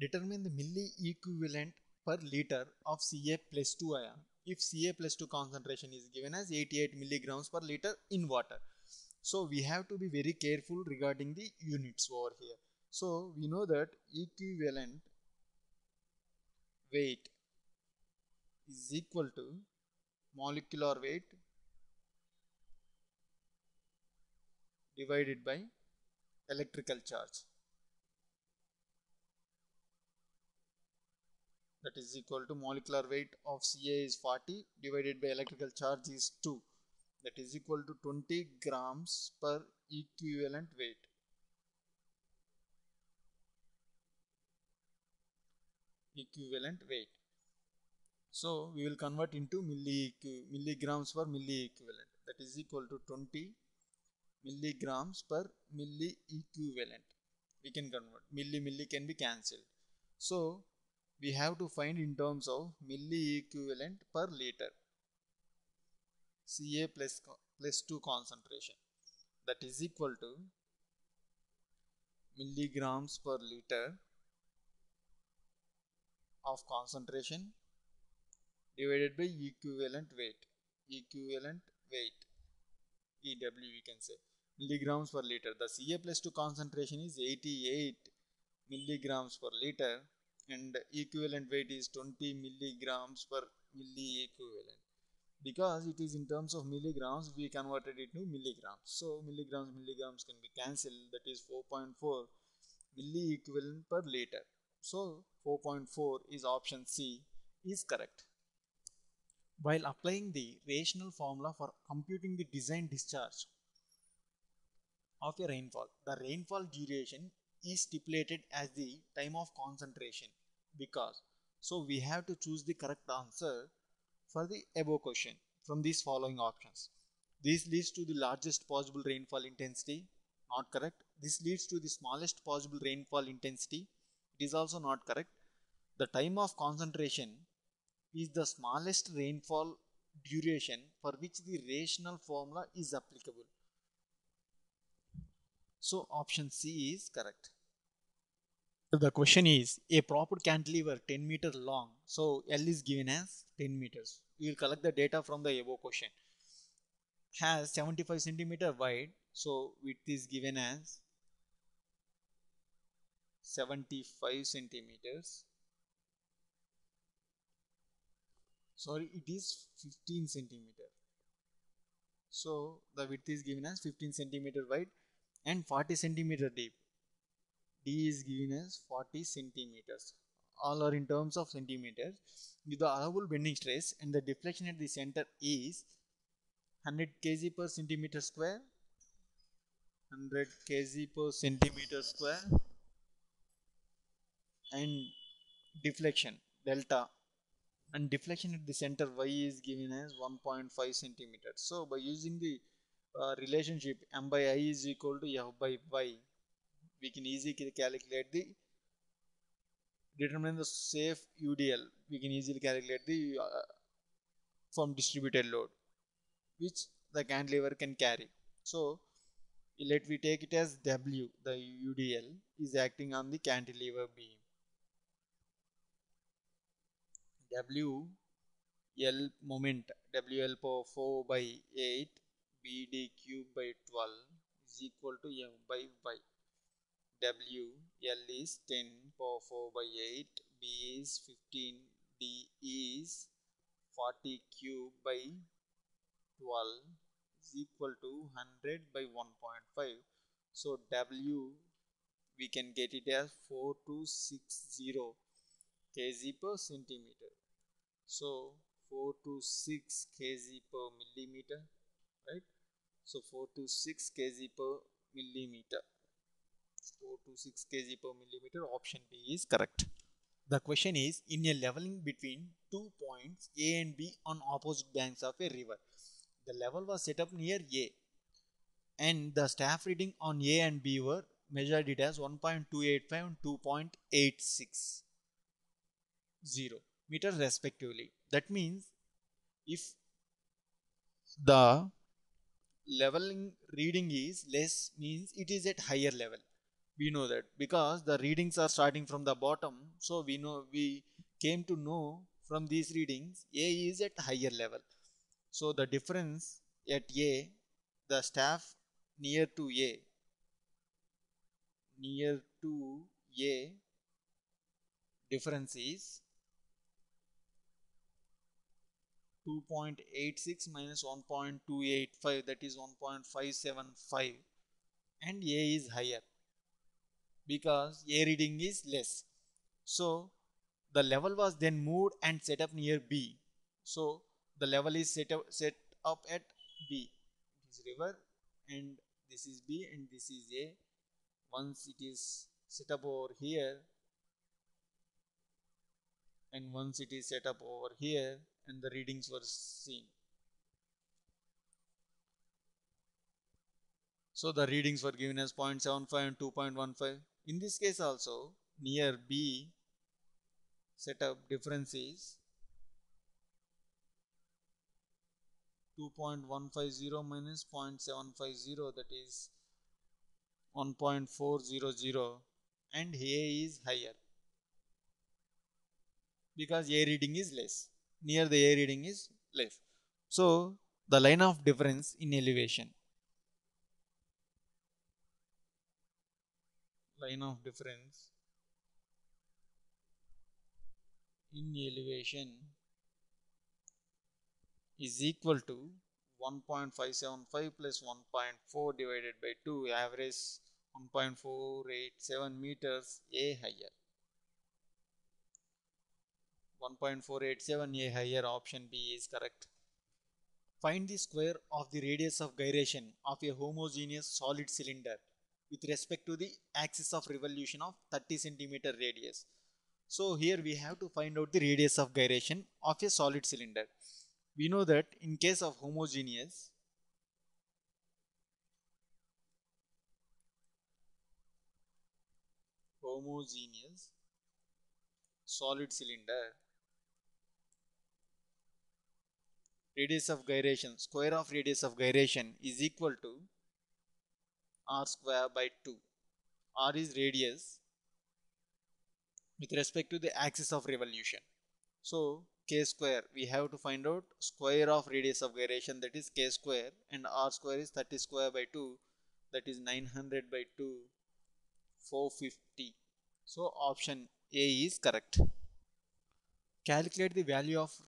Determine the milli equivalent per liter of Ca plus 2 ion if Ca plus 2 concentration is given as 88 milligrams per liter in water. So we have to be very careful regarding the units over here. So we know that equivalent weight is equal to molecular weight divided by electrical charge. That is equal to molecular weight of Ca is 40 divided by electrical charge is 2. That is equal to 20 grams per equivalent weight. So we will convert into milligrams per milli equivalent. That is equal to 20 milligrams per milli equivalent. We can convert. Milli can be cancelled. So we have to find in terms of milli equivalent per liter. Ca plus 2 concentration. That is equal to milligrams per liter of concentration divided by equivalent weight. EW we can say. Milligrams per liter. The Ca plus 2 concentration is 88 milligrams per liter and equivalent weight is 20 milligrams per milli equivalent. Because it is in terms of milligrams, we converted it to milligrams. So milligrams can be cancelled. That is 4.4 milli equivalent per liter. So 4.4 is option C is correct. While applying the rational formula for computing the design discharge of a rainfall, the rainfall duration is stipulated as the time of concentration because so we have to choose the correct answer for the above question from these following options. This leads to the largest possible rainfall intensity, not correct. This leads to the smallest possible rainfall intensity, it is also not correct. The time of concentration is the smallest rainfall duration for which the rational formula is applicable. So option C is correct. The question is a proper cantilever 10 meter long. So L is given as 10 meters. We will collect the data from the above question. Has 75 centimeter wide. So width is given as 75 centimeters. Sorry, it is 15 centimeter. So the width is given as 15 centimeter wide and 40 centimeter deep. D is given as 40 centimeters. All are in terms of centimeters. With the allowable bending stress and the deflection at the center is 100 kg per centimeter square, 100 kg per centimeter square, and deflection delta and deflection at the center y is given as 1.5 centimeters. So by using the relationship m by I is equal to f by y, we can easily calculate the determine the safe UDL. We can easily calculate the from distributed load which the cantilever can carry. So let we take it as W. The UDL is acting on the cantilever beam. WL moment WL power 4 by 8 BD cube by 12 is equal to F by Y. WL is 10 power 4 by 8, B is 15, D is 40 cube by 12 is equal to 100 by 1.5. So W we can get it as 4260 kg per centimeter. So 426 kg per millimeter, right? So 426 kg per millimeter. 426 kg per millimeter. Option B is correct. The question is, in a leveling between 2 points A and B on opposite banks of a river, the level was set up near A and the staff reading on A and B were measured it as 1.285 and 2.860 meters respectively. That means if the leveling reading is less, means it is at higher level. We know that because the readings are starting from the bottom, so we came to know from these readings A is at higher level. So the difference at A, the staff near to A, near to A difference is 2.86 minus 1.285, that is 1.575, and A is higher because A reading is less. So the level was then moved and set up near B. So the level is set up at B. It is river and this is B and this is A. Once it is set up over here and once it is set up over here and the readings were seen. So the readings were given as 0.75 and 2.15. In this case also near B setup difference is 2.150 minus 0.750, that is 1.400, and A is higher because A reading is less. Near the A reading is less. So the line of difference in elevation. Line of difference in elevation is equal to 1.575 plus 1.4 divided by 2, average 1.487 meters, A higher. 1.487 A higher, option B is correct. Find the square of the radius of gyration of a homogeneous solid cylinder with respect to the axis of revolution of 30 centimeter radius. So here we have to find out the radius of gyration of a solid cylinder. We know that in case of homogeneous solid cylinder, radius of gyration, square of radius of gyration is equal to r square by 2. R is radius with respect to the axis of revolution. So k square, we have to find out square of radius of gyration, that is k square, and r square is 30 square by 2, that is 900 by 2, 450. So option A is correct. Calculate the value of